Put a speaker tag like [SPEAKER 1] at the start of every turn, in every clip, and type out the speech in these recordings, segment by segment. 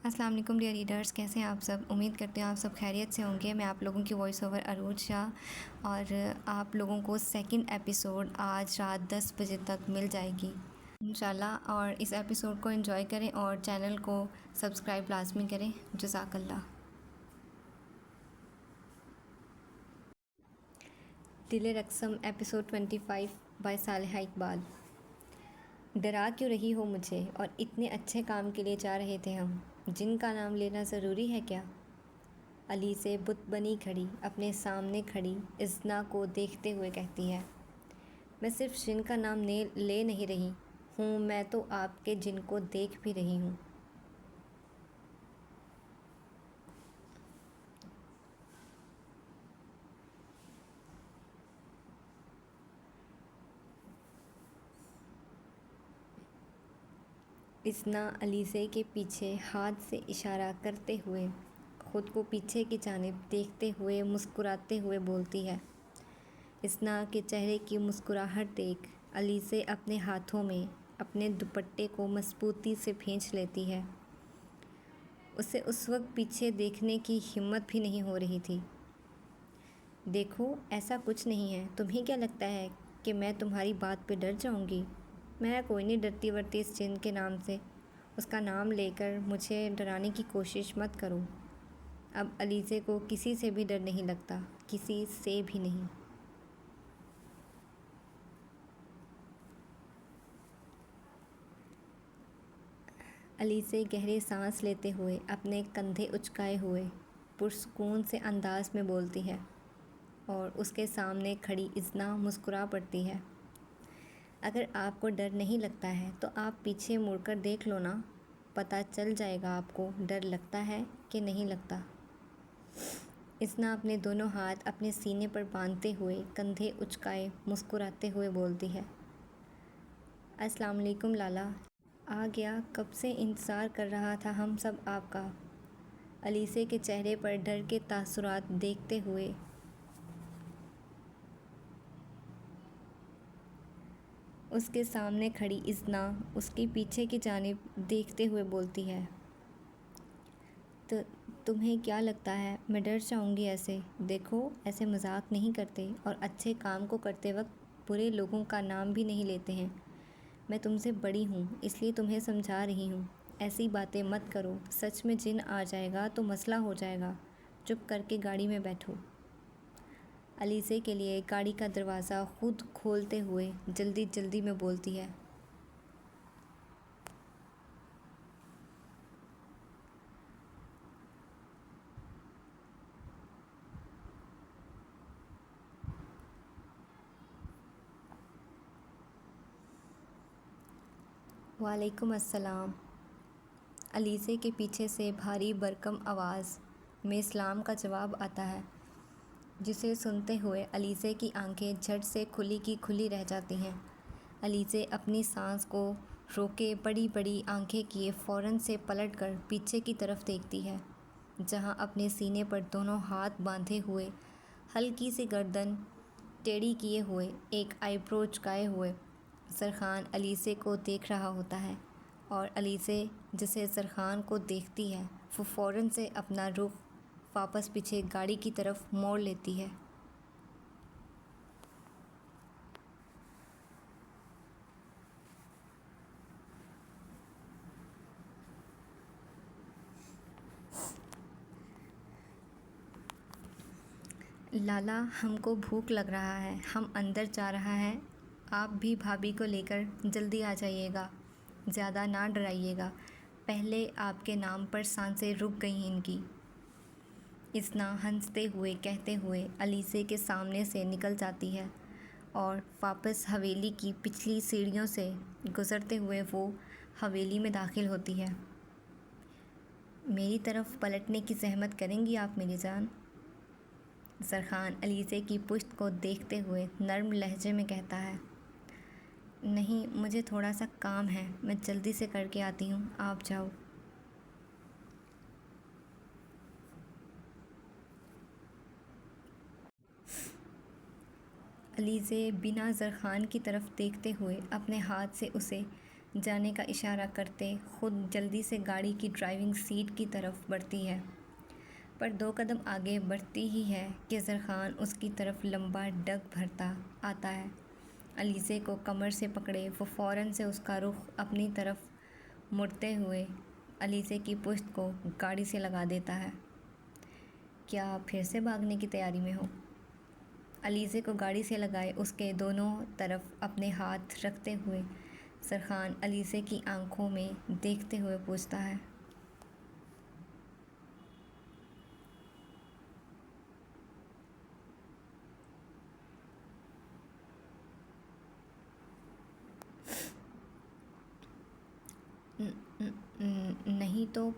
[SPEAKER 1] अस्सलाम वालेकुम dear readers, कैसे हैं आप सब। उम्मीद करते हैं आप सब खैरियत से होंगे। मैं आप लोगों की वॉइस ओवर अरूज शाह और आप लोगों को सेकंड एपिसोड आज रात 10 बजे तक मिल जाएगी इंशाल्लाह। और इस एपिसोड को एंजॉय करें और चैनल को सब्सक्राइब लाजमी करें। जज़ाकल्लाह। दिल रक़्सम एपिसोड 25 बाय सालिहा इकबाल। डरा क्यों रही हो मुझे, और इतने अच्छे काम के लिए जा रहे थे हम, जिनका नाम लेना ज़रूरी है क्या। अली से बुत बनी खड़ी अपने सामने खड़ी इज़्ना को देखते हुए कहती है, मैं सिर्फ जिन का नाम ले नहीं रही हूँ, मैं तो आपके जिन को देख भी रही हूँ। इज़्ना अलीसे के पीछे हाथ से इशारा करते हुए ख़ुद को पीछे की जानिब देखते हुए मुस्कुराते हुए बोलती है। इज़्ना के चेहरे की मुस्कुराहट देख अलीसे अपने हाथों में अपने दुपट्टे को मज़बूती से खींच लेती है। उसे उस वक्त पीछे देखने की हिम्मत भी नहीं हो रही थी। देखो, ऐसा कुछ नहीं है। तुम्हें क्या लगता है कि मैं तुम्हारी बात पे डर जाऊंगी? मैं कोई नहीं डरती वरती इस जिन के नाम से। उसका नाम लेकर मुझे डराने की कोशिश मत करो। अब अलीज़े को किसी से भी डर नहीं लगता, किसी से भी नहीं। अलीज़े गहरे सांस लेते हुए अपने कंधे उचकाए हुए पुरसुकून से अंदाज में बोलती है और उसके सामने खड़ी इज़्ना मुस्कुरा पड़ती है। अगर आपको डर नहीं लगता है तो आप पीछे मुड़कर देख लो ना, पता चल जाएगा आपको डर लगता है कि नहीं लगता। इज़्ना अपने दोनों हाथ अपने सीने पर बांधते हुए कंधे उचकाए मुस्कुराते हुए बोलती है, अस्सलाम वालेकुम लाला। आ गया, कब से इंतज़ार कर रहा था हम सब आपका। अलीसे के चेहरे पर डर के तासुरात देखते हुए उसके सामने खड़ी इज़्ना उसके पीछे की जानिब देखते हुए बोलती है, तो तुम्हें क्या लगता है मैं डर जाऊंगी ऐसे? देखो, ऐसे मजाक नहीं करते और अच्छे काम को करते वक्त बुरे लोगों का नाम भी नहीं लेते हैं। मैं तुमसे बड़ी हूँ, इसलिए तुम्हें समझा रही हूँ। ऐसी बातें मत करो, सच में जिन आ जाएगा तो मसला हो जाएगा। चुप करके गाड़ी में बैठो। अलीसे के लिए गाड़ी का दरवाज़ा खुद खोलते हुए जल्दी जल्दी में बोलती है, वालेकुम अस्सलाम। अलीसे के पीछे से भारी भरकम आवाज़ में इस्लाम का जवाब आता है, जिसे सुनते हुए अलीसे की आंखें झट से खुली की खुली रह जाती हैं। अलीसे अपनी सांस को रोके बड़ी बड़ी आंखें किए फ़ौरन से पलटकर पीछे की तरफ देखती है, जहां अपने सीने पर दोनों हाथ बांधे हुए हल्की सी गर्दन टेढ़ी किए हुए एक आईब्रो झुकाए हुए सरखान अलीसे को देख रहा होता है। और अलीसे जिसे सरखान को देखती है वो फ़ौरन से अपना रुख वापस पीछे गाड़ी की तरफ मोड़ लेती है। लाला, हमको भूख लग रहा है, हम अंदर जा रहा है। आप भी भाभी को लेकर जल्दी आ जाइएगा, ज़्यादा ना डराइएगा। पहले आपके नाम पर सांसें रुक गई इनकी। इज़्ना हंसते हुए कहते हुए अलीसे के सामने से निकल जाती है और वापस हवेली की पिछली सीढ़ियों से गुज़रते हुए वो हवेली में दाखिल होती है। मेरी तरफ पलटने की ज़हमत करेंगी आप मेरी जान? सरखान अलीसे की पुश्त को देखते हुए नर्म लहजे में कहता है, नहीं, मुझे थोड़ा सा काम है, मैं जल्दी से करके आती हूँ, आप जाओ। अलीसे बिना ज़रख़ान की तरफ देखते हुए अपने हाथ से उसे जाने का इशारा करते खुद जल्दी से गाड़ी की ड्राइविंग सीट की तरफ बढ़ती है, पर 2 कदम आगे बढ़ती ही है कि ज़रख़ान उसकी तरफ लंबा डग भरता आता है। अलीसे को कमर से पकड़े वो फ़ौरन से उसका रुख अपनी तरफ मुड़ते हुए अलीसे की पुश्त को गाड़ी से लगा देता है। क्या आप फिर से भागने की तैयारी में हो? अलीसे को गाड़ी से लगाए उसके दोनों तरफ अपने हाथ रखते हुए ज़रख़ान अलीसे की आंखों में देखते हुए पूछता है। नहीं तो,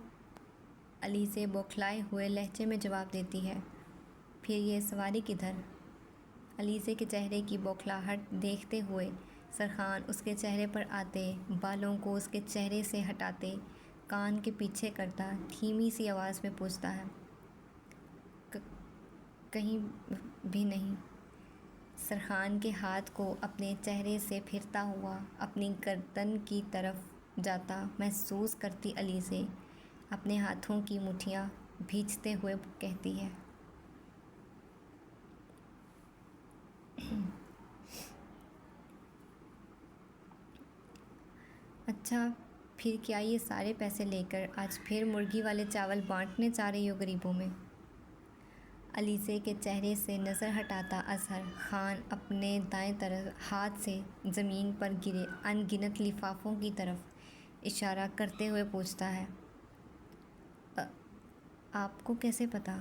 [SPEAKER 1] अलीसे बौखलाए हुए लहजे में जवाब देती है। फिर ये सवारी किधर? अलीसे के चेहरे की बौखलाहट देखते हुए ज़रख़ान उसके चेहरे पर आते बालों को उसके चेहरे से हटाते कान के पीछे करता धीमी सी आवाज़ में पूछता है। कहीं भी नहीं। ज़रख़ान के हाथ को अपने चेहरे से फिरता हुआ अपनी गर्दन की तरफ जाता महसूस करती अलीसे अपने हाथों की मुट्ठियाँ भींचते हुए कहती है। अच्छा, फिर क्या ये सारे पैसे लेकर आज फिर मुर्गी वाले चावल बांटने जा रही हो गरीबों में? अलीसे के चेहरे से नज़र हटाता अज़हर ख़ान अपने दाएं तरफ हाथ से ज़मीन पर गिरे अनगिनत लिफाफों की तरफ इशारा करते हुए पूछता है। आपको कैसे पता?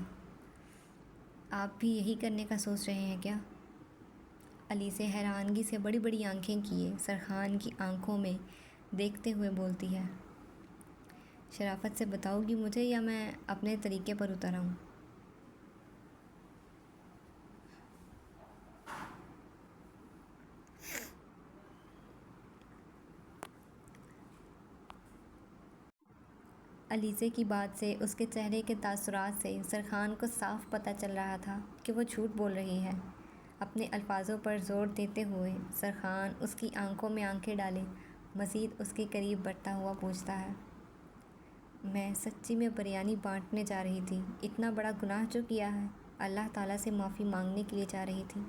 [SPEAKER 1] आप भी यही करने का सोच रहे हैं क्या? अलीसे हैरानगी से बड़ी बड़ी आंखें किए ज़रख़ान की आंखों में देखते हुए बोलती है। शराफत से बताओगी मुझे या मैं अपने तरीके पर उतर आऊँ? अलीसे की बात से उसके चेहरे के तासुरात से ज़रख़ान को साफ पता चल रहा था कि वो झूठ बोल रही है। अपने अल्फाजों पर ज़ोर देते हुए ज़रख़ान उसकी आंखों में आंखें डाले मज़ीद उसके करीब बढ़ता हुआ पूछता है। मैं सच्ची में बिरयानी बांटने जा रही थी। इतना बड़ा गुनाह जो किया है, अल्लाह ताला से माफ़ी मांगने के लिए जा रही थी।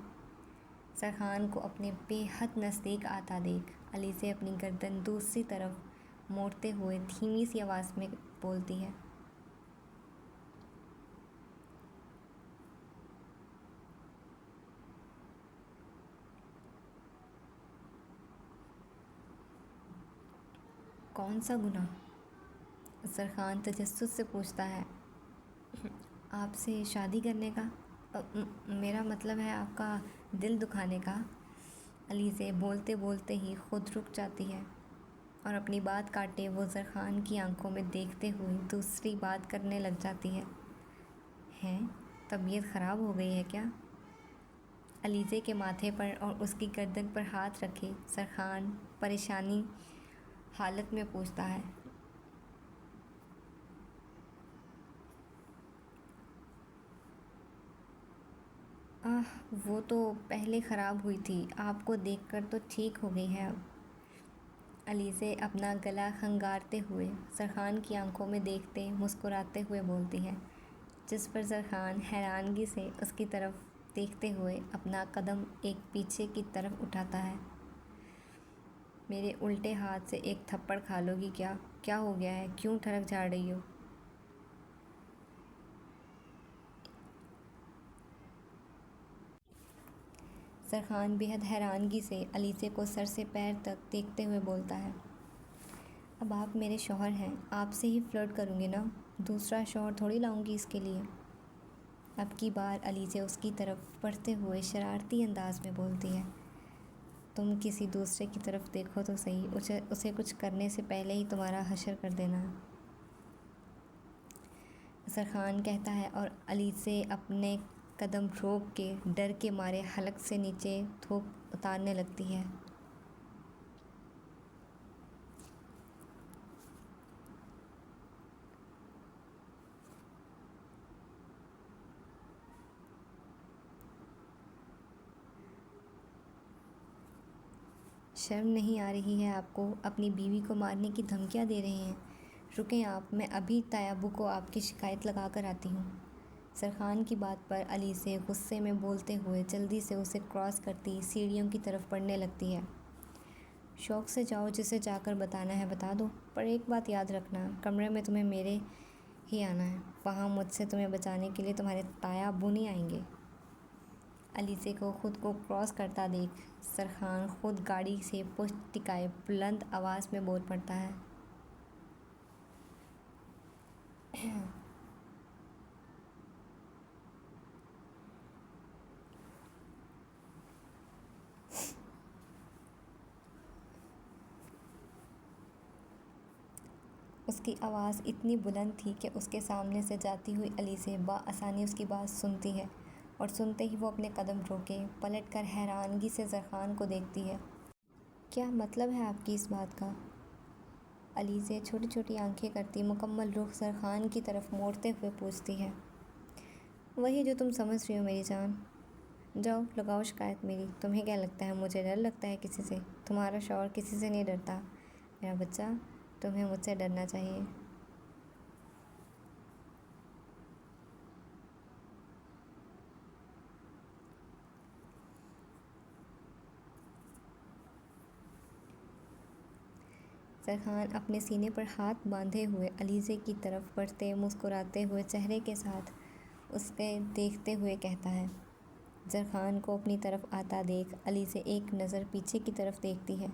[SPEAKER 1] ज़रख़ान को अपने बेहद नज़दीक आता देख अलीसे अपनी गर्दन दूसरी तरफ मोड़ते हुए धीमी सी आवाज़ में बोलती है। कौन सा गुनाह? ज़रख़ान तजस्सुस से पूछता है। आपसे शादी करने का? मेरा मतलब है आपका दिल दुखाने का। अलीसे बोलते बोलते ही खुद रुक जाती है और अपनी बात काटे वो ज़रख़ान की आंखों में देखते हुए दूसरी बात करने लग जाती है। हैं, तबीयत ख़राब हो गई है क्या? अलीसे के माथे पर और उसकी गर्दन पर हाथ रखे ज़रख़ान परेशानी हालत में पूछता है। वो तो पहले ख़राब हुई थी, आपको देखकर तो ठीक हो गई है अब। अलीसे अपना गला खंगारते हुए ज़रख़ान की आंखों में देखते मुस्कुराते हुए बोलती है, जिस पर ज़रख़ान हैरानगी से उसकी तरफ देखते हुए अपना कदम एक पीछे की तरफ उठाता है। मेरे उल्टे हाथ से एक थप्पड़ खा लोगी क्या? क्या हो गया है, क्यों ठड़क झाड़ रही हो? ज़रख़ान बेहद हैरानगी से अलीसे को सर से पैर तक देखते हुए बोलता है। अब आप मेरे शौहर हैं, आपसे ही फ्लर्ट करूँगी ना, दूसरा शौहर थोड़ी लाऊँगी इसके लिए। अब की बार अलीसे उसकी तरफ बढ़ते हुए शरारती अंदाज में बोलती है। तुम किसी दूसरे की तरफ देखो तो सही, उसे कुछ करने से पहले ही तुम्हारा हशर कर देना। ज़रख़ान कहता है और अलीसे अपने कदम रोक के डर के मारे हलक से नीचे थूक उतारने लगती है। शर्म नहीं आ रही है आपको? अपनी बीवी को मारने की धमकियाँ दे रहे हैं। रुकें आप, मैं अभी तायाबू को आपकी शिकायत लगा कर आती हूँ। सरखान की बात पर अली से गुस्से में बोलते हुए जल्दी से उसे क्रॉस करती सीढ़ियों की तरफ बढ़ने लगती है। शौक़ से जाओ, जिसे जाकर बताना है बता दो, पर एक बात याद रखना, कमरे में तुम्हें मेरे ही आना है। वहाँ मुझसे तुम्हें बचाने के लिए तुम्हारे तायाबू नहीं आएंगे। अलीसे को खुद को क्रॉस करता देख सरखान खुद गाड़ी से पुश्त टिकाए बुलंद आवाज़ में बोल पड़ता है। उसकी आवाज़ इतनी बुलंद थी कि उसके सामने से जाती हुई अली से बआसानी उसकी बात सुनती है, और सुनते ही वो अपने कदम रोके पलट कर हैरानगी से ज़रख़ान को देखती है। क्या मतलब है आपकी इस बात का? अली से छोटी छोटी आंखें करती मुकम्मल रुख ज़रख़ान की तरफ मोड़ते हुए पूछती है। वही जो तुम समझ रही हो मेरी जान। जाओ लगाओ शिकायत मेरी। तुम्हें क्या लगता है मुझे डर लगता है किसी से? तुम्हारा शौहर किसी से नहीं डरता मेरा बच्चा, तुम्हें मुझसे डरना चाहिए। ज़रख़ान अपने सीने पर हाथ बांधे हुए अलीज़े की तरफ बढ़ते मुस्कुराते हुए चेहरे के साथ उसके देखते हुए कहता है। ज़रख़ान को अपनी तरफ आता देख अलीज़े एक नज़र पीछे की तरफ देखती है,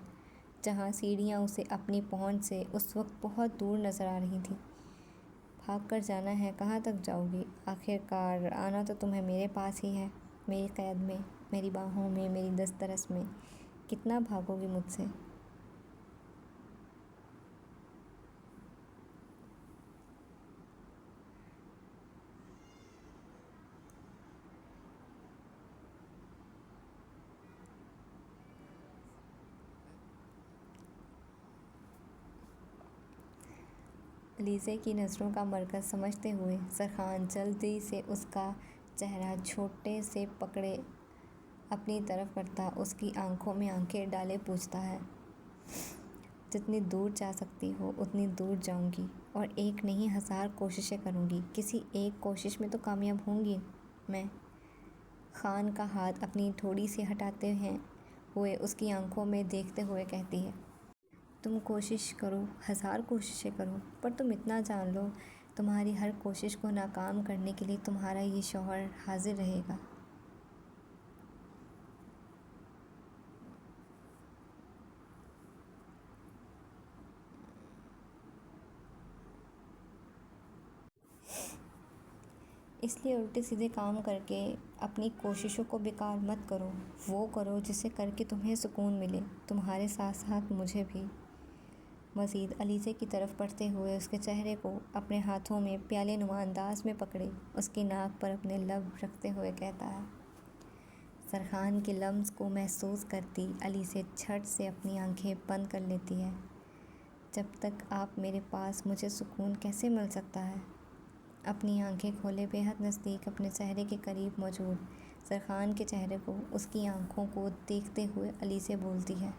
[SPEAKER 1] जहाँ सीढ़ियाँ उसे अपनी पहुँच से उस वक्त बहुत दूर नज़र आ रही थी। भाग कर जाना है? कहाँ तक जाओगी? आखिरकार आना तो तुम्हें मेरे पास ही है, मेरी क़ैद में, मेरी बाहों में, मेरी दस्तरस में। कितना भागोगी मुझसे? अलीज़े की नज़रों का मरकज़ समझते हुए ज़रख़ान जल्दी से उसका चेहरा छोटे से पकड़े अपनी तरफ करता उसकी आंखों में आंखें डाले पूछता है। जितनी दूर जा सकती हो उतनी दूर जाऊंगी, और एक नहीं 1000 कोशिशें करूंगी, किसी एक कोशिश में तो कामयाब होंगी मैं। खान का हाथ अपनी थोड़ी सी हटाते हैं हुए उसकी आंखों में देखते हुए कहती है। तुम कोशिश करो, 1000 कोशिशें करो, पर तुम इतना जान लो, तुम्हारी हर कोशिश को नाकाम करने के लिए तुम्हारा ये शौहर हाजिर रहेगा। इसलिए उल्टे सीधे काम करके अपनी कोशिशों को बेकार मत करो। वो करो जिसे करके तुम्हें सुकून मिले, तुम्हारे साथ साथ मुझे भी। मज़ीद अलीज़े की तरफ बढ़ते हुए उसके चेहरे को अपने हाथों में प्याले नुमा अंदाज में पकड़े उसकी नाक पर अपने लब रखते हुए कहता है। ज़रख़ान के लम्स को महसूस करती अलीज़े झट से अपनी आंखें बंद कर लेती है। जब तक आप मेरे पास मुझे सुकून कैसे मिल सकता है? अपनी आंखें खोले बेहद नज़दीक अपने चेहरे के करीब मौजूद ज़रख़ान के चेहरे को उसकी आंखों को देखते हुए अलीज़े बोलती है।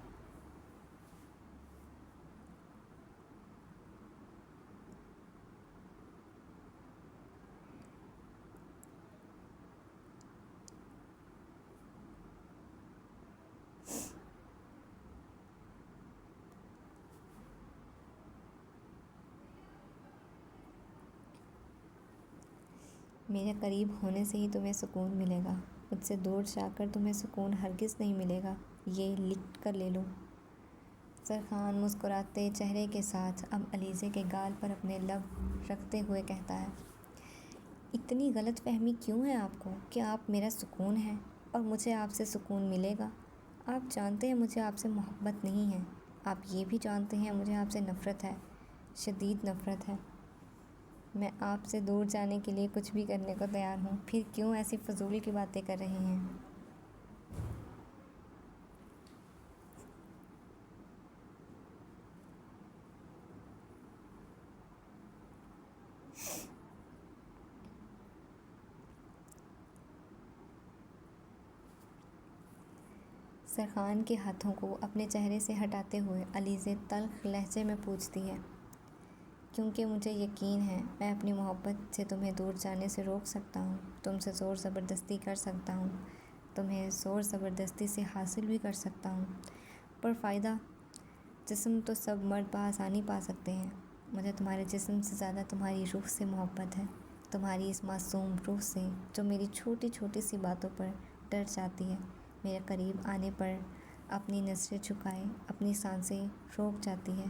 [SPEAKER 1] मेरे करीब होने से ही तुम्हें सुकून मिलेगा, मुझसे दूर जाकर तुम्हें सुकून हरगिज़ नहीं मिलेगा, ये लिख कर ले लो। ज़रख़ान मुस्कुराते चेहरे के साथ अब अलीज़े के गाल पर अपने लब रखते हुए कहता है। इतनी गलत फहमी क्यों है आपको कि आप मेरा सुकून हैं और मुझे आपसे सुकून मिलेगा? आप जानते हैं मुझे आपसे मोहब्बत नहीं है। आप ये भी जानते हैं मुझे आपसे नफ़रत है, शदीद नफ़रत है। मैं आपसे दूर जाने के लिए कुछ भी करने को तैयार हूँ, फिर क्यों ऐसी फ़जूल की बातें कर रही हैं? सरखान के हाथों को अपने चेहरे से हटाते हुए अलीज़े तल्ख़ लहजे में पूछती है, क्योंकि मुझे यकीन है मैं अपनी मोहब्बत से तुम्हें दूर जाने से रोक सकता हूँ, तुमसे ज़ोर ज़बरदस्ती कर सकता हूँ, तुम्हें ज़ोर ज़बरदस्ती से हासिल भी कर सकता हूँ, पर फ़ायदा? जिस्म तो सब मर्द बआसानी पा सकते हैं। मुझे तुम्हारे जिस्म से ज़्यादा तुम्हारी रूह से मोहब्बत है, तुम्हारी इस मासूम रूह से जो मेरी छोटी छोटी सी बातों पर डर जाती है, मेरे करीब आने पर अपनी नज़रें झुकाए अपनी सांसें रोक जाती है।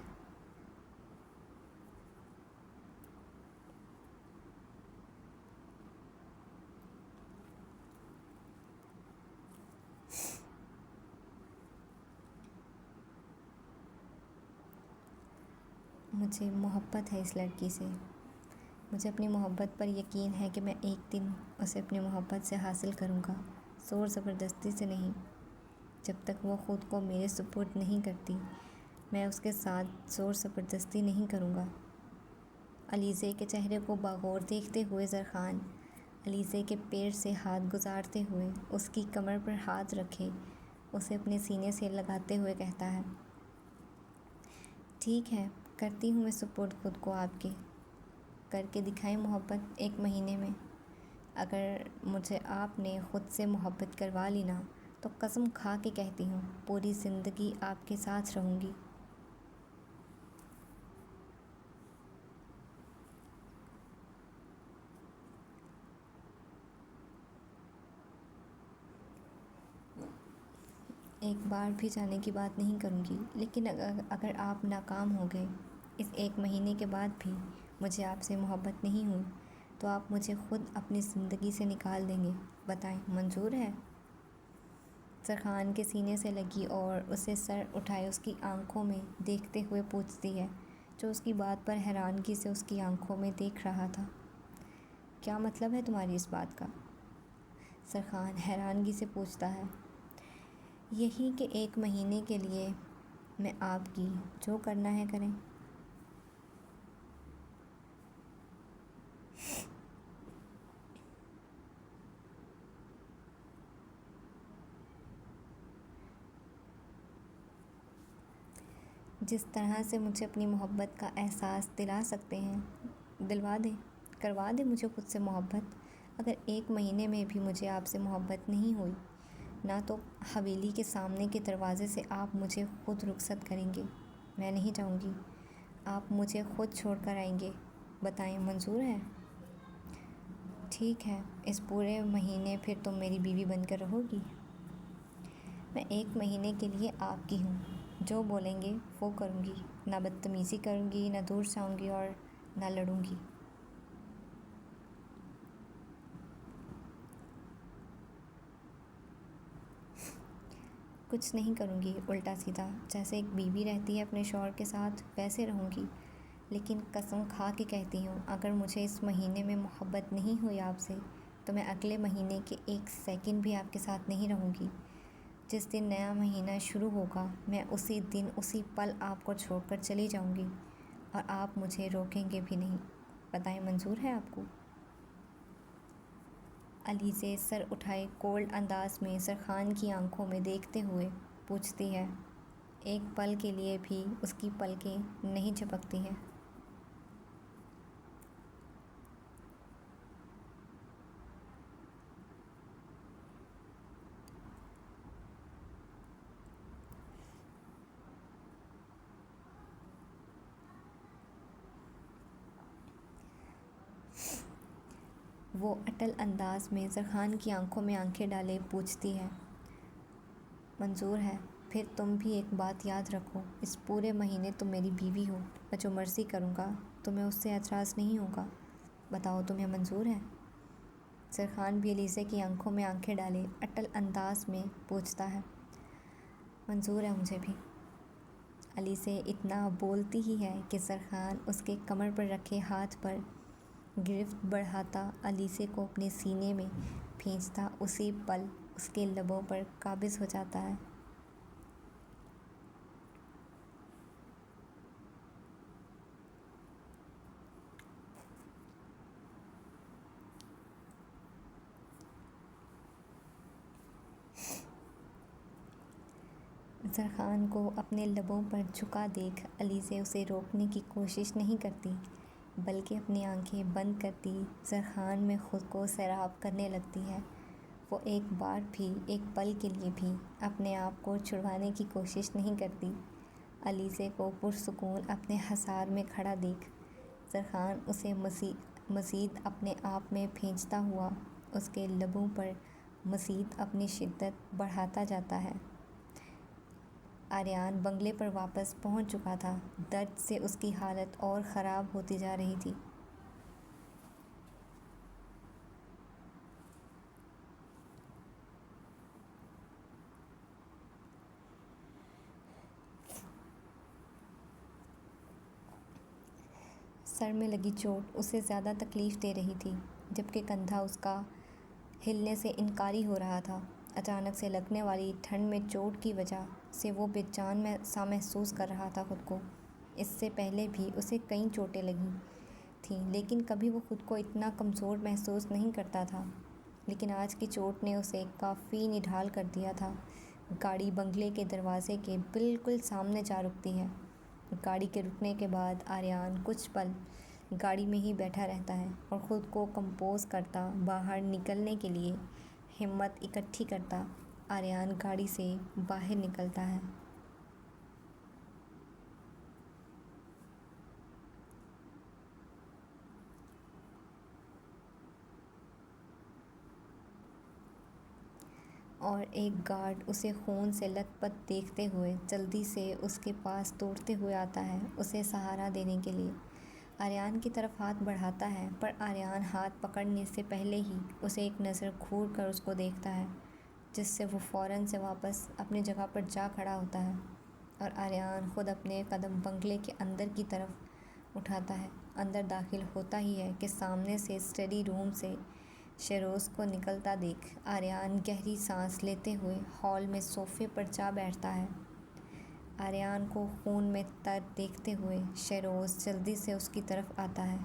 [SPEAKER 1] मुझे मोहब्बत है इस लड़की से। मुझे अपनी मोहब्बत पर यकीन है कि मैं एक दिन उसे अपनी मोहब्बत से हासिल करूँगा, ज़ोर ज़बरदस्ती से नहीं। जब तक वो ख़ुद को मेरे सुपुर्द नहीं करती, मैं उसके साथ ज़ोर ज़बरदस्ती नहीं करूँगा। अलीज़े के चेहरे को बागौर देखते हुए ज़रख़ान अलीज़े के पैर से हाथ गुजारते हुए उसकी कमर पर हाथ रखे उसे अपने सीने से लगाते हुए कहता है, ठीक है, करती हूँ मैं सुपुर्द खुद को आपके। करके दिखाएं मोहब्बत 1 महीने में। अगर मुझे आपने ख़ुद से मोहब्बत करवा ली ना, तो कसम खा के कहती हूँ पूरी ज़िंदगी आपके साथ रहूँगी। एक बार भी जाने की बात नहीं करूँगी, लेकिन अगर आप नाकाम हो गए, इस 1 महीने के बाद भी मुझे आपसे मोहब्बत नहीं हुई, तो आप मुझे ख़ुद अपनी ज़िंदगी से निकाल देंगे। बताएं, मंजूर है? सरखान के सीने से लगी और उसे सर उठाए उसकी आंखों में देखते हुए पूछती है, जो उसकी बात पर हैरानगी से उसकी आंखों में देख रहा था। क्या मतलब है तुम्हारी इस बात का? सरखान हैरानगी से पूछता है। यही कि 1 महीने के लिए मैं आपकी जो करना है करें। जिस तरह से मुझे अपनी मोहब्बत का एहसास दिला सकते हैं, दिलवा दें, करवा दें मुझे खुद से मोहब्बत। अगर 1 महीने में भी मुझे आपसे मोहब्बत नहीं हुई ना, तो हवेली के सामने के दरवाज़े से आप मुझे ख़ुद रुखसत करेंगे। मैं नहीं जाऊँगी, आप मुझे ख़ुद छोड़ कर आएंगे। बताएं, मंजूर है? ठीक है, इस पूरे महीने फिर तुम मेरी बीवी बनकर रहोगी। मैं 1 महीने के लिए आपकी हूँ, जो बोलेंगे वो करूँगी, ना बदतमीज़ी करूँगी, ना दूर जाऊँगी और ना लड़ूँगी। कुछ नहीं करूँगी उल्टा सीधा, जैसे एक बीवी रहती है अपने शौहर के साथ वैसे रहूँगी। लेकिन कसम खा के कहती हूँ, अगर मुझे इस महीने में मोहब्बत नहीं हुई आपसे, तो मैं अगले महीने के 1 सेकंड भी आपके साथ नहीं रहूँगी। जिस दिन नया महीना शुरू होगा, मैं उसी दिन उसी पल आपको छोड़कर चली जाऊँगी और आप मुझे रोकेंगे भी नहीं। बताएं, मंजूर है आपको? अलीज़े सर उठाए कोल्ड अंदाज में सरखान की आंखों में देखते हुए पूछती है। एक पल के लिए भी उसकी पलकें नहीं झपकती हैं। वो अटल अंदाज में सरखान की आंखों में आंखें डाले पूछती है, मंजूर है? फिर तुम भी एक बात याद रखो, इस पूरे महीने तुम मेरी बीवी हो। मैं जो मर्ज़ी करूँगा तुम्हें उससे एतराज़ नहीं होगा। बताओ, तुम्हें मंजूर है? सरखान भी अलीज़े की आंखों में आंखें डाले अटल अंदाज में पूछता है, मंजूर है मुझे भी। अलीज़े इतना बोलती ही है कि सरखान उसके कमर पर रखे हाथ पर गिरफ्त बढ़ाता अलीज़े को अपने सीने में खींचता उसी पल उसके लबों पर काबिज़ हो जाता है। जरखान को अपने लबों पर झुका देख अलीज़े उसे रोकने की कोशिश नहीं करती, बल्कि अपनी आंखें बंद करती जरखान में ख़ुद को सैराब करने लगती है। वो एक बार भी, एक पल के लिए भी अपने आप को छुड़वाने की कोशिश नहीं करती। अलीज़े को पुरसुकून अपने हसार में खड़ा देख जरखान उसे मज़ीद अपने आप में खींचता हुआ उसके लबों पर मज़ीद अपनी शिद्दत बढ़ाता जाता है। आर्यान बंगले पर वापस पहुंच चुका था। दर्द से उसकी हालत और ख़राब होती जा रही थी। सर में लगी चोट उसे ज़्यादा तकलीफ़ दे रही थी, जबकि कंधा उसका हिलने से इनकारी हो रहा था। अचानक से लगने वाली ठंड में चोट की वजह से वो बेजान सा महसूस कर रहा था खुद को। इससे पहले भी उसे कई चोटें लगी थीं, लेकिन कभी वो खुद को इतना कमज़ोर महसूस नहीं करता था। लेकिन आज की चोट ने उसे काफ़ी निढाल कर दिया था। गाड़ी बंगले के दरवाजे के बिल्कुल सामने जा रुकती है। गाड़ी के रुकने के बाद आर्यान कुछ पल गाड़ी में ही बैठा रहता है और ख़ुद को कंपोज करता, बाहर निकलने के लिए हिम्मत इकट्ठी करता आर्यान गाड़ी से बाहर निकलता है। और एक गार्ड उसे खून से लथपथ देखते हुए जल्दी से उसके पास दौड़ते हुए आता है उसे सहारा देने के लिए। आर्यान की तरफ हाथ बढ़ाता है, पर आर्यान हाथ पकड़ने से पहले ही उसे एक नज़र घूर कर उसको देखता है, जिससे वो फ़ौरन से वापस अपनी जगह पर जा खड़ा होता है और आर्यान खुद अपने कदम बंगले के अंदर की तरफ उठाता है। अंदर दाखिल होता ही है कि सामने से स्टडी रूम से शेरोज़ को निकलता देख आर्यान गहरी सांस लेते हुए हॉल में सोफ़े पर जा बैठता है। आर्यान को खून में तर देखते हुए शेरोज़ जल्दी से उसकी तरफ आता है।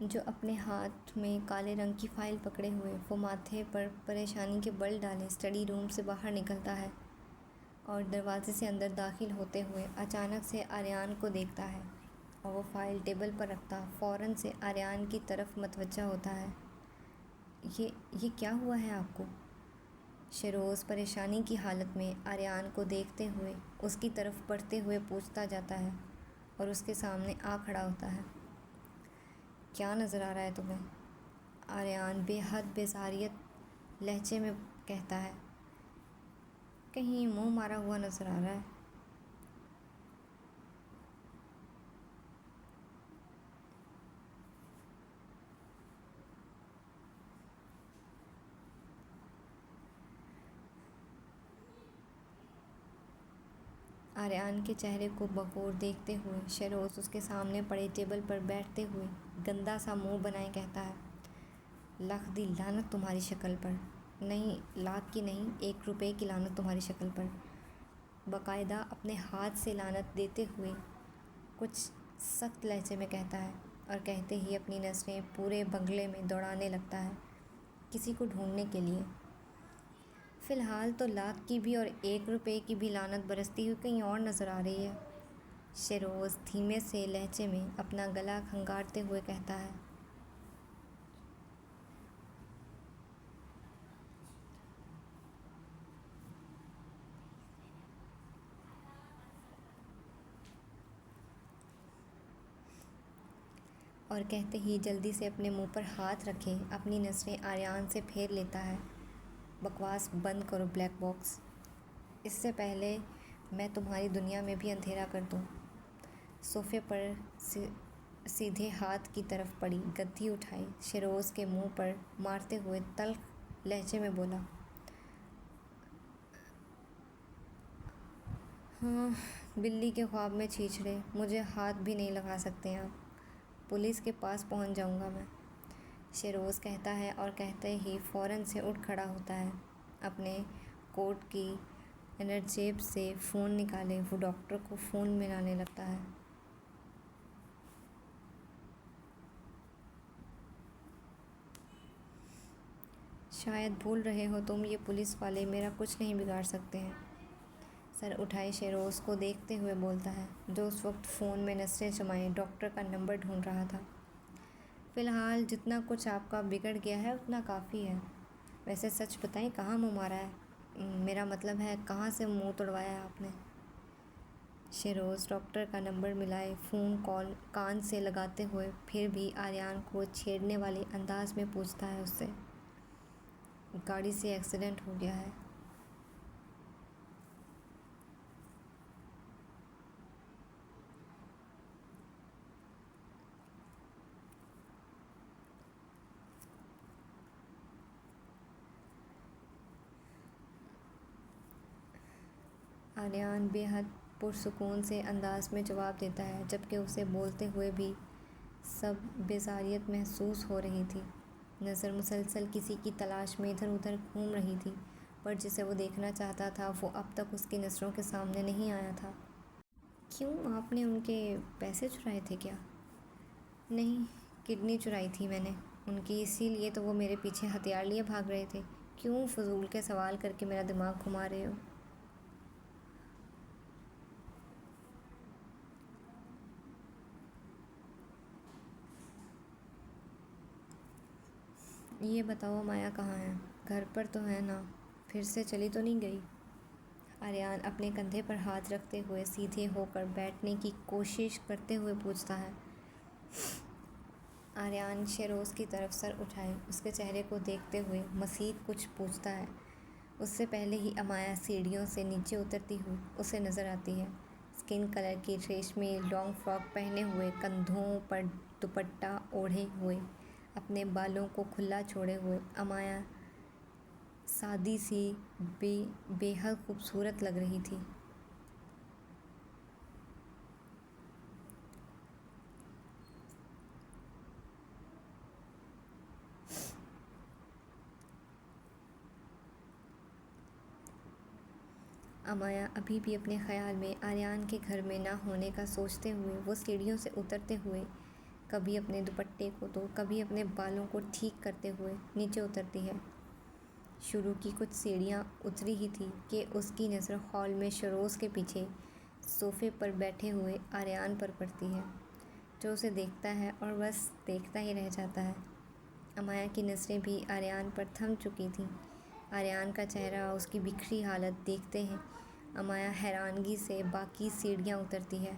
[SPEAKER 1] जो अपने हाथ में काले रंग की फ़ाइल पकड़े हुए वो माथे पर परेशानी के बल डाले स्टडी रूम से बाहर निकलता है और दरवाजे से अंदर दाखिल होते हुए अचानक से आर्यान को देखता है और वो फ़ाइल टेबल पर रखता फ़ौरन से आर्यान की तरफ मतवज्जा होता है। ये क्या हुआ है आपको? शेरोज़ परेशानी की हालत में आर्यान को देखते हुए उसकी तरफ बढ़ते हुए पूछता जाता है और उसके सामने आ खड़ा होता है। क्या नज़र आ रहा है तुम्हें? आर्यान बेहद बेजारियत लहजे में कहता है। कहीं मुंह मारा हुआ नज़र आ रहा है। आर्यान के चेहरे को बखूर देखते हुए शेरोज़ उसके सामने पड़े टेबल पर बैठते हुए गंदा सा मुंह बनाए कहता है, लाख दी लानत तुम्हारी शक्ल पर। नहीं, लाख की नहीं, 1 रुपए की लानत तुम्हारी शक्ल पर। बाकायदा अपने हाथ से लानत देते हुए कुछ सख्त लहजे में कहता है और कहते ही अपनी नज़रें पूरे बंगले में दौड़ाने लगता है किसी को ढूंढने के लिए। फ़िलहाल तो लाख की भी और 1 रुपए की भी लानत बरसती हुई कहीं और नज़र आ रही है। शेरोज़ धीमे से लहजे में अपना गला खंगारते हुए कहता है। और कहते ही जल्दी से अपने मुंह पर हाथ रखे अपनी नज़रें आर्यान से फेर लेता है। बकवास बंद करो ब्लैक बॉक्स, इससे पहले मैं तुम्हारी दुनिया में भी अंधेरा कर दूँ। सोफ़े पर सीधे हाथ की तरफ पड़ी गद्दी उठाई शेरोज़ के मुंह पर मारते हुए तल्ख लहजे में बोला, हाँ, बिल्ली के ख्वाब में छीछड़े, मुझे हाथ भी नहीं लगा सकते आप। पुलिस के पास पहुंच जाऊंगा मैं। शेरोज़ कहता है और कहते ही फ़ौरन से उठ खड़ा होता है। अपने कोट की इनर जेब से फ़ोन निकाले वो डॉक्टर को फ़ोन मिलाने लगता है। शायद भूल रहे हो तुम, ये पुलिस वाले मेरा कुछ नहीं बिगाड़ सकते हैं। सर उठाए शेरोज़ को देखते हुए बोलता है, जो उस वक्त फ़ोन में नसरें जमाए डॉक्टर का नंबर ढूंढ रहा था। फ़िलहाल जितना कुछ आपका बिगड़ गया है उतना काफ़ी है। वैसे सच बताएं, कहाँ मुँह मारा है? मेरा मतलब है, कहाँ से मुँह तोड़वाया है आपने? शेरोज़ डॉक्टर का नंबर मिलाए फ़ोन कॉल कान से लगाते हुए फिर भी आर्यन को छेड़ने वाले अंदाज में पूछता है उससे, गाड़ी से एक्सीडेंट हो गया है। आर्यन बेहद पुरसुकून से अंदाज में जवाब देता है, जबकि उसे बोलते हुए भी सब बेजारियत महसूस हो रही थी। नज़र मुसलसल किसी की तलाश में इधर उधर घूम रही थी, पर जिसे वो देखना चाहता था वो अब तक उसकी नज़रों के सामने नहीं आया था। क्यों, आपने उनके पैसे चुराए थे क्या? नहीं, किडनी चुराई थी मैंने उनकी, इसीलिए तो वो मेरे पीछे हथियार लिए भाग रहे थे। क्यों फजूल के सवाल करके मेरा दिमाग घुमा रहे हो? ये बताओ माया कहाँ है? घर पर तो है ना? फिर से चली तो नहीं गई? आर्यन अपने कंधे पर हाथ रखते हुए सीधे होकर बैठने की कोशिश करते हुए पूछता है। आर्यन शेरोज़ की तरफ सर उठाए उसके चेहरे को देखते हुए मज़ीद कुछ पूछता है। उससे पहले ही अमाया सीढ़ियों से नीचे उतरती हुई उसे नज़र आती है। स्किन कलर की रेशमी लॉन्ग फ्रॉक पहने हुए, कंधों पर दुपट्टा ओढ़े हुए, अपने बालों को खुला छोड़े हुए अमाया सादी सी बेहद खूबसूरत लग रही थी। अमाया अभी भी अपने ख्याल में आर्यन के घर में ना होने का सोचते हुए वो सीढ़ियों से उतरते हुए कभी अपने दुपट्टे को तो कभी अपने बालों को ठीक करते हुए नीचे उतरती है। शुरू की कुछ सीढ़ियाँ उतरी ही थी कि उसकी नज़र हॉल में शरोज़ के पीछे सोफ़े पर बैठे हुए आर्यन पर पड़ती है, जो उसे देखता है और बस देखता ही रह जाता है। अमाया की नज़रें भी आर्यन पर थम चुकी थीं। आर्यन का चेहरा, उसकी बिखरी हालत देखते हैं अमाया हैरानगी से बाकी सीढ़ियाँ उतरती है।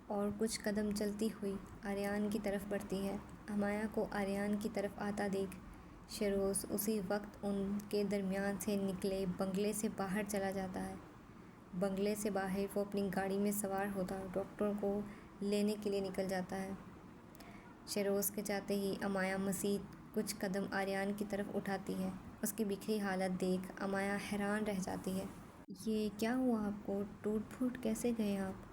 [SPEAKER 1] और कुछ कदम चलती हुई आर्यन की तरफ बढ़ती है। अमाया को आर्यन की तरफ आता देख शेरोज़ उसी वक्त उनके दरमियान से निकले बंगले से बाहर चला जाता है। बंगले से बाहर वो अपनी गाड़ी में सवार होता डॉक्टर को लेने के लिए निकल जाता है। शेरोज़ के जाते ही अमाया मज़ीद कुछ कदम आर्यन की तरफ उठाती है। उसकी बिखरी हालत देख अमाया हैरान रह जाती है। ये क्या हुआ आपको? टूट फूट कैसे गए आप?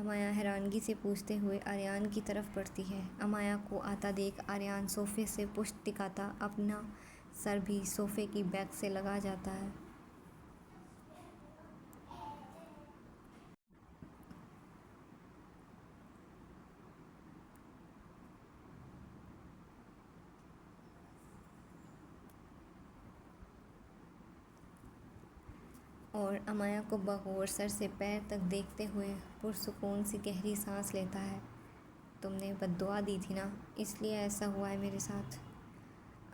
[SPEAKER 1] अमाया हैरानगी से पूछते हुए आर्यन की तरफ बढ़ती है। अमाया को आता देख आर्यन सोफ़े से पुष्ट टिकाता अपना सर भी सोफ़े की बैक से लगा जाता है। और अमाया को बगौर सर से पैर तक देखते हुए पुरसुकून सी गहरी सांस लेता है। तुमने बद्दुआ दी थी ना, इसलिए ऐसा हुआ है मेरे साथ।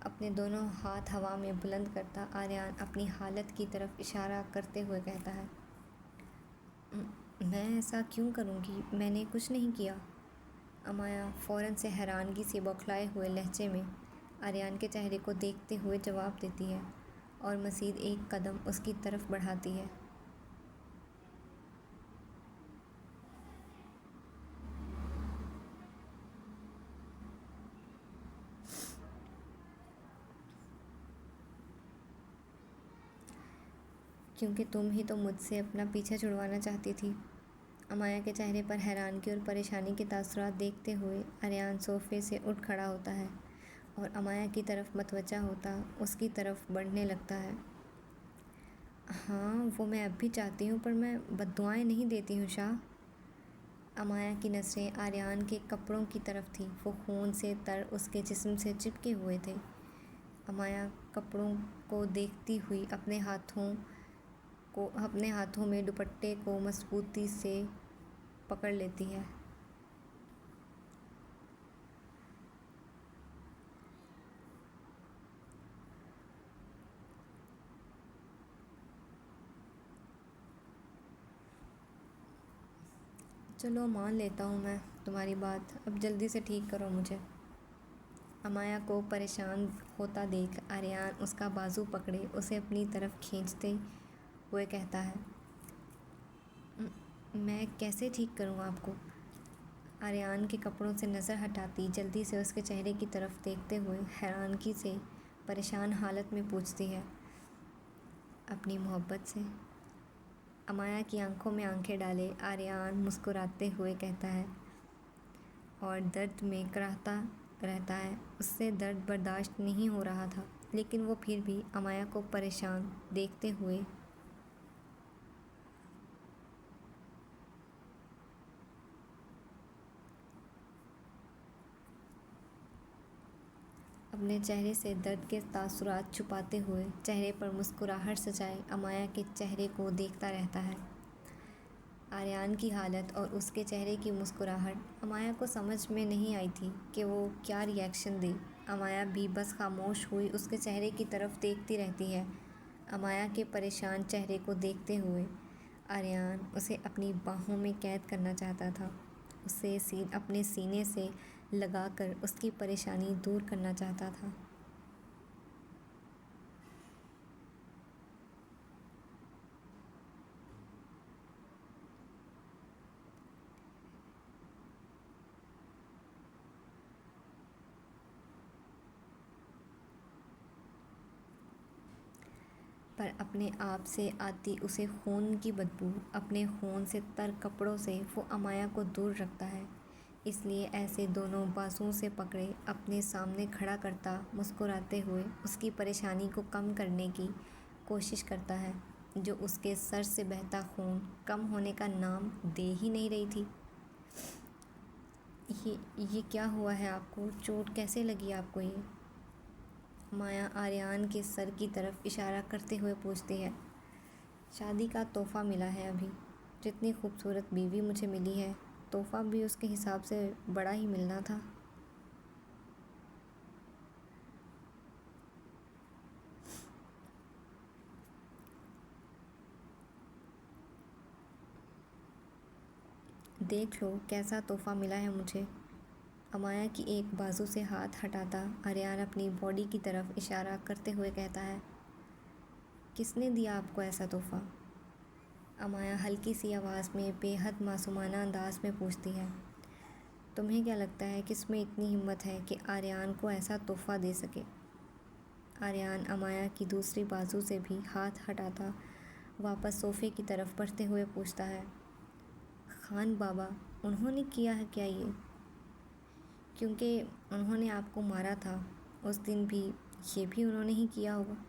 [SPEAKER 1] अपने दोनों हाथ हवा में बुलंद करता आर्यन अपनी हालत की तरफ इशारा करते हुए कहता है, मैं ऐसा क्यों करूँगी? मैंने कुछ नहीं किया। अमाया फ़ौरन से हैरानगी से बौखलाए हुए लहजे में आर्यन के चेहरे को देखते हुए जवाब देती है और मज़ीद एक कदम उसकी तरफ बढ़ाती है। क्योंकि तुम ही तो मुझसे अपना पीछा छुड़वाना चाहती थी। अमाया के चेहरे पर हैरानगी और परेशानी के तासुरात देखते हुए आर्यन सोफे से उठ खड़ा होता है और अमाया की तरफ मतवजा होता उसकी तरफ बढ़ने लगता है। हाँ, वो मैं अब भी चाहती हूँ, पर मैं बद्दुआएं नहीं देती हूँ शाह। अमाया की नज़रें आर्यन के कपड़ों की तरफ थी। वो खून से तर उसके जिस्म से चिपके हुए थे। अमाया कपड़ों को देखती हुई अपने हाथों में दुपट्टे को मजबूती से पकड़ लेती है। चलो मान लेता हूँ मैं तुम्हारी बात, अब जल्दी से ठीक करो मुझे। अमाया को परेशान होता देख आर्यन उसका बाजू पकड़े उसे अपनी तरफ खींचते हुए कहता है, मैं कैसे ठीक करूँ आपको? आर्यन के कपड़ों से नज़र हटाती जल्दी से उसके चेहरे की तरफ देखते हुए हैरानगी से परेशान हालत में पूछती है, अपनी मोहब्बत से। अमाया की आंखों में आंखें डाले आर्यन मुस्कुराते हुए कहता है, और दर्द में कराहता रहता है। उससे दर्द बर्दाश्त नहीं हो रहा था, लेकिन वो फिर भी अमाया को परेशान देखते हुए अपने चेहरे से दर्द के तासुरात छुपाते हुए चेहरे पर मुस्कुराहट सजाए अमाया के चेहरे को देखता रहता है। आर्यन की हालत और उसके चेहरे की मुस्कुराहट अमाया को समझ में नहीं आई थी कि वो क्या रिएक्शन दे। अमाया भी बस खामोश हुई उसके चेहरे की तरफ देखती रहती है। अमाया के परेशान चेहरे को देखते हुए आर्यन उसे अपनी बाहों में कैद करना चाहता था। उसे अपने सीने से लगाकर उसकी परेशानी दूर करना चाहता था। पर अपने आप से आती उसे खून की बदबू, अपने खून से तर कपड़ों से वो अमाया को दूर रखता है। इसलिए ऐसे दोनों बाजुओं से पकड़े अपने सामने खड़ा करता मुस्कुराते हुए उसकी परेशानी को कम करने की कोशिश करता है, जो उसके सर से बहता खून कम होने का नाम दे ही नहीं रही थी। ये क्या हुआ है आपको? चोट कैसे लगी आपको ये? माया आर्यन के सर की तरफ इशारा करते हुए पूछती है। शादी का तोहफ़ा मिला है अभी। जितनी खूबसूरत बीवी मुझे मिली है, तोहफ़ा भी उसके हिसाब से बड़ा ही मिलना था। देख लो कैसा तोहफ़ा मिला है मुझे। अमाया की एक बाजू से हाथ हटाता आर्यन अपनी बॉडी की तरफ इशारा करते हुए कहता है, किसने दिया आपको ऐसा तोहफ़ा? अमाया हल्की सी आवाज़ में बेहद मासूमाना अंदाज में पूछती है। तुम्हें क्या लगता है किसमें इतनी हिम्मत है कि आर्यन को ऐसा तोहफ़ा दे सके? आर्यन अमाया की दूसरी बाजू से भी हाथ हटाता वापस सोफ़े की तरफ बढ़ते हुए पूछता है, खान बाबा, उन्होंने किया है क्या ये? क्योंकि उन्होंने आपको मारा था उस दिन भी, ये भी उन्होंने ही किया होगा।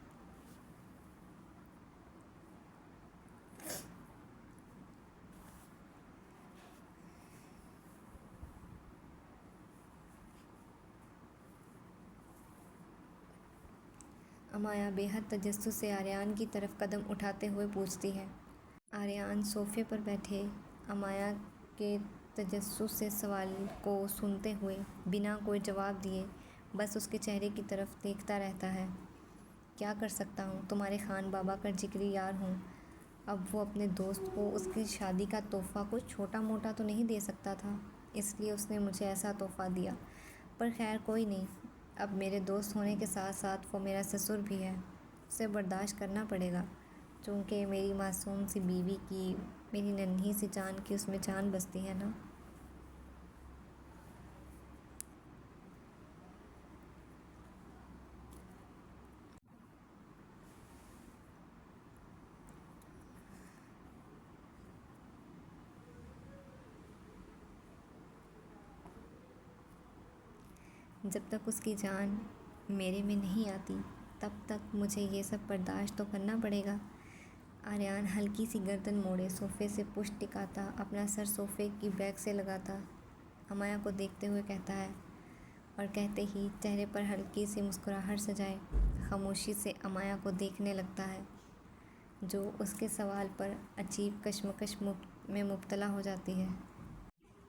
[SPEAKER 1] अमाया बेहद तजस्सुस से आर्यन की तरफ कदम उठाते हुए पूछती है। आर्यन सोफ़े पर बैठे अमाया के तजस्सुस से सवाल को सुनते हुए बिना कोई जवाब दिए बस उसके चेहरे की तरफ देखता रहता है। क्या कर सकता हूँ, तुम्हारे खान बाबा का जिक्री यार हूँ। अब वो अपने दोस्त को उसकी शादी का तोहफ़ा कुछ छोटा मोटा तो नहीं दे सकता था, इसलिए उसने मुझे ऐसा तोहफ़ा दिया। पर खैर कोई नहीं, अब मेरे दोस्त होने के साथ साथ वो मेरा ससुर भी है, उसे बर्दाश्त करना पड़ेगा, क्योंकि मेरी मासूम सी बीवी की, मेरी नन्ही सी जान की उसमें जान बसती है ना। जब तक उसकी जान मेरे में नहीं आती तब तक मुझे ये सब बर्दाश्त तो करना पड़ेगा। आर्यन हल्की सी गर्दन मोड़े सोफ़े से पुष्ट टिकाता अपना सर सोफ़े की बैक से लगाता अमाया को देखते हुए कहता है और कहते ही चेहरे पर हल्की सी मुस्कुराहट सजाए खामोशी से अमाया को देखने लगता है, जो उसके सवाल पर अजीब कश्मकश में मुब्तला हो जाती है।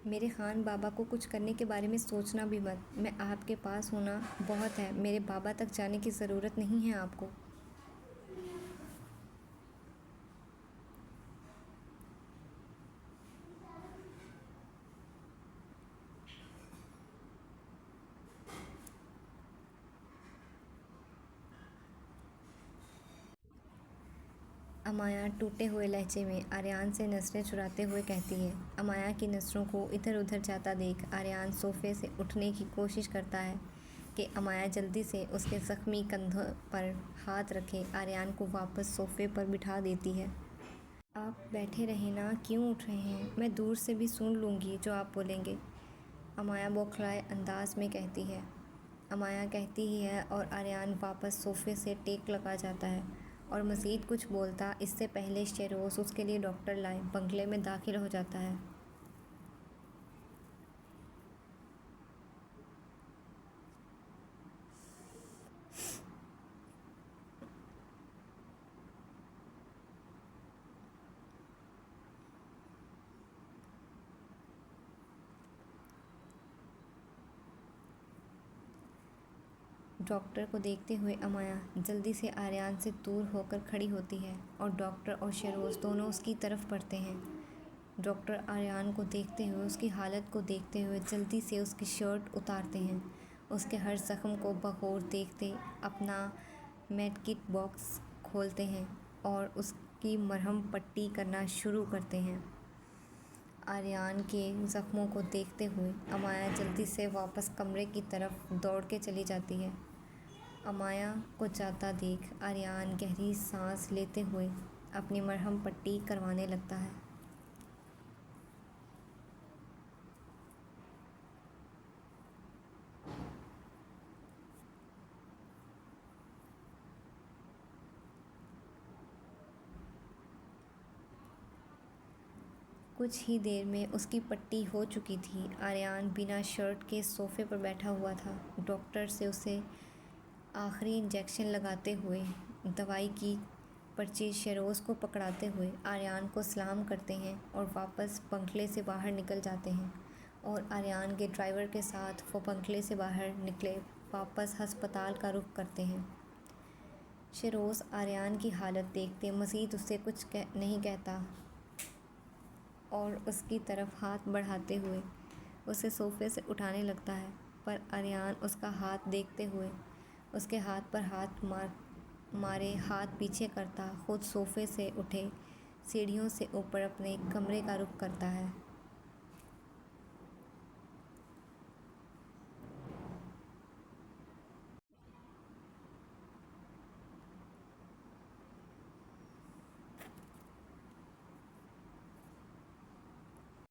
[SPEAKER 1] मेरे खान बाबा को कुछ करने के बारे में सोचना भी मत। मैं आपके पास होना बहुत है। मेरे बाबा तक जाने की ज़रूरत नहीं है आपको। अमाया टूटे हुए लहजे में आर्यन से नज़रें चुराते हुए कहती है। अमाया की नज़रों को इधर उधर जाता देख आर्यन सोफ़े से उठने की कोशिश करता है कि अमाया जल्दी से उसके ज़ख्मी कंधों पर हाथ रखे आर्यन को वापस सोफ़े पर बिठा देती है। आप बैठे रहें ना, क्यों उठ रहे हैं? मैं दूर से भी सुन लूँगी जो आप बोलेंगे, अमाया बौखलाए अंदाज में कहती है। अमाया कहती ही है और आर्यन वापस सोफ़े से टेक लगा जाता है और मज़ीद कुछ बोलता इससे पहले शेरोज़ उसके लिए डॉक्टर लाए बंगले में दाखिल हो जाता है। डॉक्टर को देखते हुए अमाया जल्दी से आर्यन से दूर होकर खड़ी होती है और डॉक्टर और शेरोज़ दोनों उसकी तरफ बढ़ते हैं। डॉक्टर आर्यन को देखते हुए उसकी हालत को देखते हुए जल्दी से उसकी शर्ट उतारते हैं, उसके हर ज़ख्म को बगौर देखते अपना मेडकिट बॉक्स खोलते हैं और उसकी मरहम पट्टी करना शुरू करते हैं। आर्यन के ज़ख्मों को देखते हुए अमाया जल्दी से वापस कमरे की तरफ दौड़ के चली जाती है। अमाया को जाता देख आर्यन गहरी सांस लेते हुए अपनी मरहम पट्टी करवाने लगता है। कुछ ही देर में उसकी पट्टी हो चुकी थी। आर्यन बिना शर्ट के सोफ़े पर बैठा हुआ था। डॉक्टर से उसे आखिरी इंजेक्शन लगाते हुए दवाई की पर्ची शेरोज़ को पकड़ाते हुए आर्यन को सलाम करते हैं और वापस बंगले से बाहर निकल जाते हैं और आर्यन के ड्राइवर के साथ वो बंगले से बाहर निकले वापस हस्पताल का रुख करते हैं। शेरोज़ आर्यन की हालत देखते मज़ीद उससे कुछ नहीं कहता और उसकी तरफ हाथ बढ़ाते हुए उसे सोफ़े से उठाने लगता है, पर आर्यन उसका हाथ देखते हुए उसके हाथ पर हाथ मारे हाथ पीछे करता खुद सोफ़े से उठे सीढ़ियों से ऊपर अपने कमरे का रुख करता है।